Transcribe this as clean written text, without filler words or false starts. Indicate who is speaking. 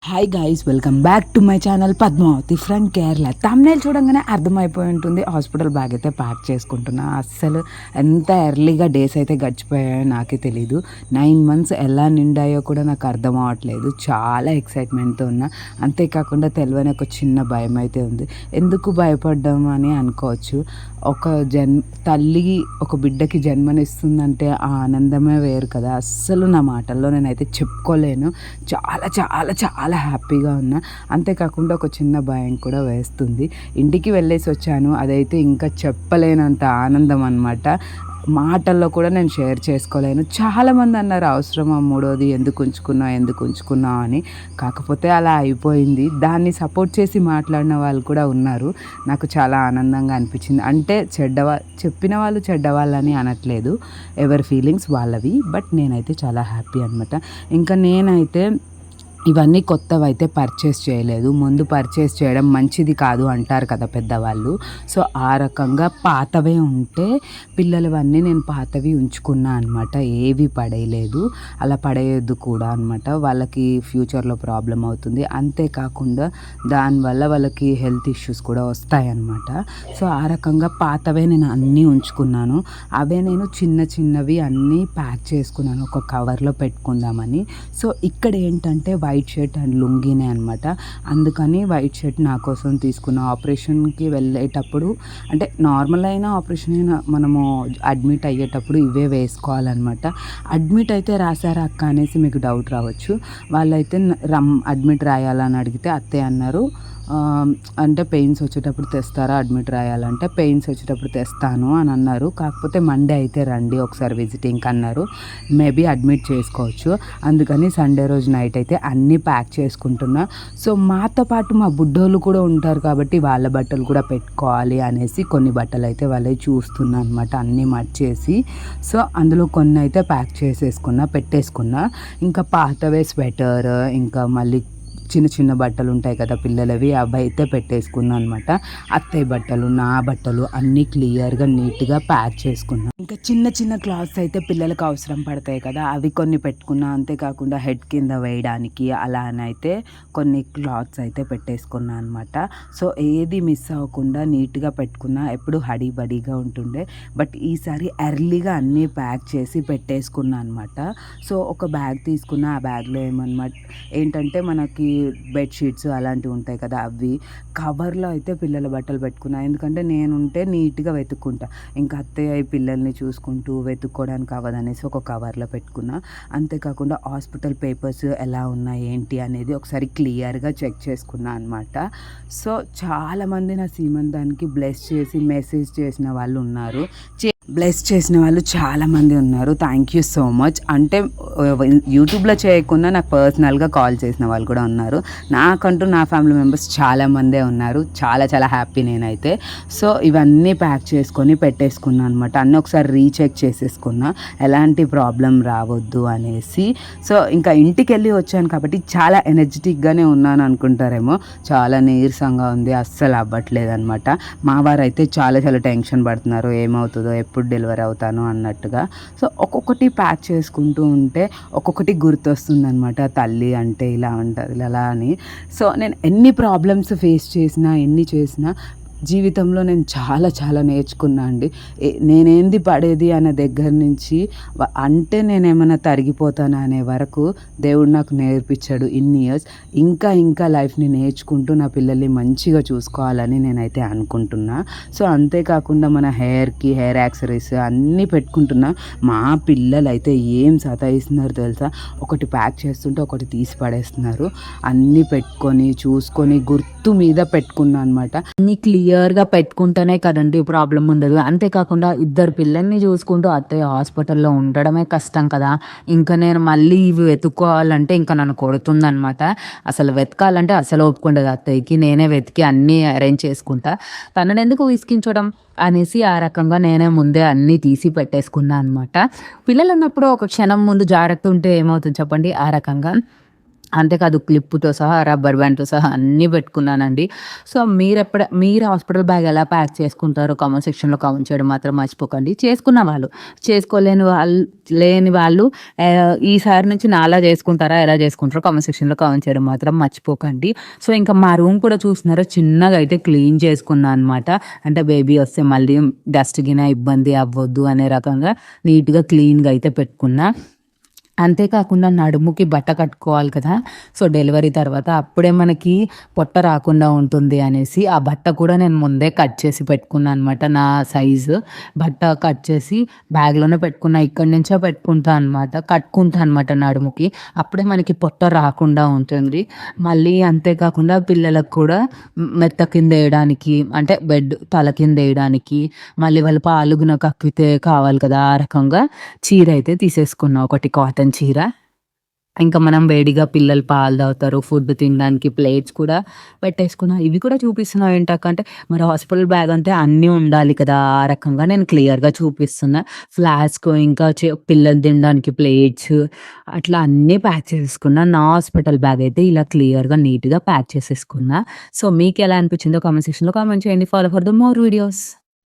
Speaker 1: Hi guys, welcome back to my channel Padmavati from Kerala. Thumbnail చూడంగానే అర్థమైపోయి ఉంటుంది హాస్పిటల్ బ్యాగ్ అయితే ప్యాక్ చేసుకుంటున్నా. అస్సలు ఎంత ఎర్లీగా డేస్ అయితే గడిచిపోయాయో నాకే తెలీదు. 9 months ఎలా నిండాయో కూడా నాకు అర్థం అవ్వట్లేదు. చాలా ఎక్సైట్మెంట్తో ఉన్నా. అంతేకాకుండా తెలియని ఒక చిన్న భయం అయితే ఉంది. ఎందుకు భయపడ్డాము అని అనుకోవచ్చు. ఒక తల్లి ఒక బిడ్డకి జన్మనిస్తుందంటే ఆ ఆనందమే వేరు కదా. అస్సలు నా మాటల్లో నేనైతే చెప్పుకోలేను. చాలా చాలా చాలా హ్యాపీగా ఉన్నా. అంతేకాకుండా ఒక చిన్న భయం కూడా వేస్తుంది. ఇంటికి వెళ్ళేసి వచ్చాను, అదైతే ఇంకా చెప్పలేనంత ఆనందం అన్నమాట. మాటల్లో కూడా నేను షేర్ చేసుకోలేను. చాలామంది అన్నారు అవసరమా మూడోది, ఎందుకు ఉంచుకున్నావు అని. కాకపోతే అలా అయిపోయింది. దాన్ని సపోర్ట్ చేసి మాట్లాడిన వాళ్ళు కూడా ఉన్నారు. నాకు చాలా ఆనందంగా అనిపించింది. అంటే చెప్పిన వాళ్ళు చెడ్డవాళ్ళని అనట్లేదు, ఎవరి ఫీలింగ్స్ వాళ్ళవి. బట్ నేనైతే చాలా హ్యాపీ అనమాట. ఇంకా నేనైతే ఇవన్నీ కొత్తవి అయితే పర్చేస్ చేయలేదు. ముందు పర్చేస్ చేయడం మంచిది కాదు అంటారు కదా పెద్దవాళ్ళు. సో ఆ రకంగా పాతవే ఉంటే పిల్లలవన్నీ నేను పాతవి ఉంచుకున్నా అనమాట. ఏవి పడేయలేదు, అలా పడేయద్దు కూడా అనమాట. వాళ్ళకి ఫ్యూచర్లో ప్రాబ్లం అవుతుంది. అంతేకాకుండా దానివల్ల వాళ్ళకి హెల్త్ ఇష్యూస్ కూడా వస్తాయన్నమాట. సో ఆ రకంగా పాతవే నేను అన్నీ ఉంచుకున్నాను. అవే నేను చిన్నవి అన్నీ ప్యాక్ చేసుకున్నాను ఒక కవర్లో పెట్టుకుందామని. సో ఇక్కడ ఏంటంటే వైట్ షర్ట్ అండ్ లుంగీనే అనమాట. అందుకని వైట్ షర్ట్ నా కోసం తీసుకున్న. ఆపరేషన్కి వెళ్ళేటప్పుడు, అంటే నార్మల్ అయిన ఆపరేషన్ అయినా మనము అడ్మిట్ అయ్యేటప్పుడు ఇవే వేసుకోవాలన్నమాట. అడ్మిట్ అయితే రాశారా అక్క అనేసి మీకు డౌట్ రావచ్చు. వాళ్ళైతే అడ్మిట్ రాయాలని అడిగితే అత్తయ్య అన్నారు, అంటే పెయిన్స్ వచ్చేటప్పుడు తెస్తారా అడ్మిట్ రాయాలంటే, పెయిన్స్ వచ్చేటప్పుడు తెస్తాను అని అన్నారు. కాకపోతే మండే అయితే రండి ఒకసారి విజిటింగ్కి అన్నారు. మేబీ అడ్మిట్ చేసుకోవచ్చు. అందుకని సండే రోజు నైట్ అయితే అన్నీ ప్యాక్ చేసుకుంటున్నా. సో మాతో పాటు మా బుడ్డోళ్ళు కూడా ఉంటారు కాబట్టి వాళ్ళ బట్టలు కూడా పెట్టుకోవాలి అనేసి కొన్ని బట్టలు అయితే వాళ్ళే చూస్తున్నా అనమాట, అన్నీ మర్చేసి. సో అందులో కొన్ని అయితే ప్యాక్ పెట్టేసుకున్నా. ఇంకా పాతవే స్వెటర్, ఇంకా మళ్ళీ చిన్న బట్టలు ఉంటాయి కదా పిల్లలవి, అవి అయితే పెట్టేసుకున్నాను అనమాట. అత్తయ్య బట్టలు, నా బట్టలు అన్నీ క్లియర్గా నీట్గా ప్యాక్ చేసుకున్నాను. ఇంకా చిన్న క్లాత్స్ అయితే పిల్లలకు అవసరం పడతాయి కదా, అవి కొన్ని పెట్టుకున్నా. అంతేకాకుండా హెడ్ కింద వేయడానికి అలానైతే కొన్ని క్లాత్స్ అయితే పెట్టేసుకున్నాను అనమాట. సో ఏది మిస్ అవ్వకుండా నీట్గా పెట్టుకున్నా. ఎప్పుడు హడీబడీగా ఉంటుండే, బట్ ఈసారి ఎర్లీగా అన్నీ ప్యాక్ చేసి పెట్టేసుకున్నాను అనమాట. సో ఒక బ్యాగ్ తీసుకున్నా. ఆ బ్యాగ్లో ఏంటంటే మనకి బెడ్షీట్స్ అలాంటివి ఉంటాయి కదా, అవి కవర్లో అయితే పిల్లల బట్టలు పెట్టుకున్నా. ఎందుకంటే నేనుంటే నీట్గా వెతుక్కుంటా, ఇంకా అత్తయ్య పిల్లల్ని చూసుకుంటూ వెతుక్కోవడానికి అవ్వదనేసి ఒక కవర్లో పెట్టుకున్నా. అంతేకాకుండా హాస్పిటల్ పేపర్స్ ఎలా ఉన్నాయి ఏంటి అనేది ఒకసారి క్లియర్గా చెక్ చేసుకున్నా అనమాట. సో చాలామంది నా సీమంతానికి బ్లెస్ చేసి మెసేజ్ చేసిన వాళ్ళు ఉన్నారు, బ్లెస్ చేసిన వాళ్ళు చాలామంది ఉన్నారు. Thank you so much. అంటే యూట్యూబ్లో చేయకుండా నాకు పర్సనల్గా కాల్ చేసిన వాళ్ళు కూడా ఉన్నారు. నాకంటూ నా ఫ్యామిలీ మెంబర్స్ చాలామందే ఉన్నారు. చాలా చాలా హ్యాపీ నేనైతే. సో ఇవన్నీ ప్యాక్ చేసుకొని పెట్టేసుకున్నాను అనమాట. అన్నీ ఒకసారి రీచెక్ చేసేసుకున్నా, ఎలాంటి ప్రాబ్లం రావద్దు అనేసి. సో ఇంకా ఇంటికి వెళ్ళి వచ్చాను కాబట్టి చాలా ఎనర్జెటిక్గానే ఉన్నాను అనుకుంటారేమో. చాలా నీరసంగా ఉంది, అస్సలు అవ్వట్లేదు అనమాట. మా వారు అయితే చాలా చాలా టెన్షన్ పడుతున్నారు, ఏమవుతుందో, ఎప్పుడు డెలివరీ అవుతాను అన్నట్టుగా. సో ఒక్కొక్కటి ప్యాక్ చేసుకుంటూ ఉంటే ఒక్కొక్కటి గుర్తొస్తుంది అనమాట. తల్లి అంటే ఇలా ఉంటుంది అలా అని. సో నేను ఎన్ని ప్రాబ్లమ్స్ ఫేస్ చేసినా, ఎన్ని చేసినా జీవితంలో నేను చాలా చాలా నేర్చుకున్నా అండి. నేనేంది పడేది అనే దగ్గర నుంచి, అంటే నేనేమైనా తరిగిపోతాను అనే వరకు దేవుడు నాకు నేర్పించాడు ఇన్ని ఇయర్స్. ఇంకా లైఫ్ని నేర్చుకుంటూ నా పిల్లల్ని మంచిగా చూసుకోవాలని నేనైతే అనుకుంటున్నా. సో అంతేకాకుండా మన హెయిర్ యాక్సరీస్ అన్నీ పెట్టుకుంటున్నా. మా పిల్లలు అయితే ఏం సతాయిస్తున్నారు తెలుసా, ఒకటి ప్యాక్ చేస్తుంటే ఒకటి తీసి పడేస్తున్నారు. అన్నీ పెట్టుకొని చూసుకొని గుర్తు మీద పెట్టుకున్నా అనమాట. అన్నీ క్లియర్గా పెట్టుకుంటేనే కదండి ప్రాబ్లం ఉండదు. అంతేకాకుండా ఇద్దరు పిల్లల్ని చూసుకుంటూ అత్తయ్య హాస్పిటల్లో ఉండడమే కష్టం కదా. ఇంకా నేను మళ్ళీ ఇవి వెతుక్కోవాలంటే ఇంకా నన్ను కొడుతుందనమాట. అసలు వెతకాలంటే అసలు ఒప్పుకుండదు అత్తయ్యకి. నేనే వెతికి అన్నీ అరేంజ్ చేసుకుంటా, తనని ఎందుకు విసిగించడం అనేసి ఆ రకంగా నేనే ముందే అన్నీ తీసి పెట్టేసుకున్నా అనమాట. పిల్లలు ఉన్నప్పుడు ఒక క్షణం ముందు జాగ్రత్త ఉంటే ఏమవుతుంది చెప్పండి. ఆ రకంగా అంతేకాదు క్లిప్‌తో సహా, రబ్బర్ బ్యాండ్‌తో సహా అన్నీ పెట్టుకున్నానండి. సో, మీరు హాస్పిటల్ బ్యాగ్ ఎలా ప్యాక్ చేసుకుంటారో కామెంట్ సెక్షన్‌లో కామెంట్ చేయడం మాత్రం మర్చిపోకండి. చేసుకున్న వాళ్ళు, లేని వాళ్ళు ఈసారి నుంచి నాలా చేసుకుంటారా? ఎలా చేసుకుంటారో కామెంట్ సెక్షన్‌లో కామెంట్ చేయడం మాత్రం మర్చిపోకండి. సో, ఇంకా మా రూమ్ కూడా చూస్తున్నారా చిన్నగా అయితే క్లీన్ చేసుకున్నా అనమాట. అంటే బేబీ వస్తే మళ్ళీ డస్ట్ గిన ఇబ్బంది అవ్వద్దు అనే రకంగా నీట్‌గా క్లీన్‌గా అయితే పెట్టుకున్నా. అంతేకాకుండా నడుముకి బట్ట కట్టుకోవాలి కదా! సో, డెలివరీ తర్వాత అప్పుడే మనకి పొట్ట రాకుండా ఉంటుంది అనేసి, ఆ బట్ట కూడా నేను ముందే కట్ చేసి పెట్టుకున్నా అనమాట. నా సైజు బట్ట కట్ చేసి బ్యాగ్‌లోనే పెట్టుకున్నా. ఇక్కడి నుంచే పెట్టుకుంటా అనమాట. కట్టుకుంటా అనమాట నడుముకి. అప్పుడే మనకి పొట్ట రాకుండా ఉంటుంది. మళ్ళీ అంతేకాకుండా పిల్లలకు కూడా మెత్త కిందేయడానికి అంటే బెడ్ తల కిందేయడానికి, మళ్ళీ వాళ్ళు పాలు గిన కక్కితే కావాలి కదా! ఆ రకంగా చీర అయితే తీసేసుకున్నా. ఒకటి కాటన్ చీర. ఇంకా మనం వేడిగా పిల్లలు పాలు తాగుతారు. ఫుడ్ తినడానికి ప్లేట్స్ కూడా పెట్టేసుకున్నా. ఇవి కూడా చూపిస్తున్నా ఏంటక్క అంటే, మరి హాస్పిటల్ బ్యాగ్ అంటే అన్నీ ఉండాలి కదా! ఆ రకంగా నేను క్లియర్‌గా చూపిస్తున్నా. ఫ్లాస్క్ ఇంకా పిల్లలు తినడానికి ప్లేట్స్ అట్లా అన్నీ ప్యాక్ చేసేసుకున్నా. నా హాస్పిటల్ బ్యాగ్ అయితే ఇలా క్లియర్‌గా, నీట్‌గా ప్యాక్ చేసేసుకున్నా. సో, మీకెలా అనిపించిందో కామెంట్ సెక్షన్‌లో కామెంట్ చేయండి. Follow for the more videos.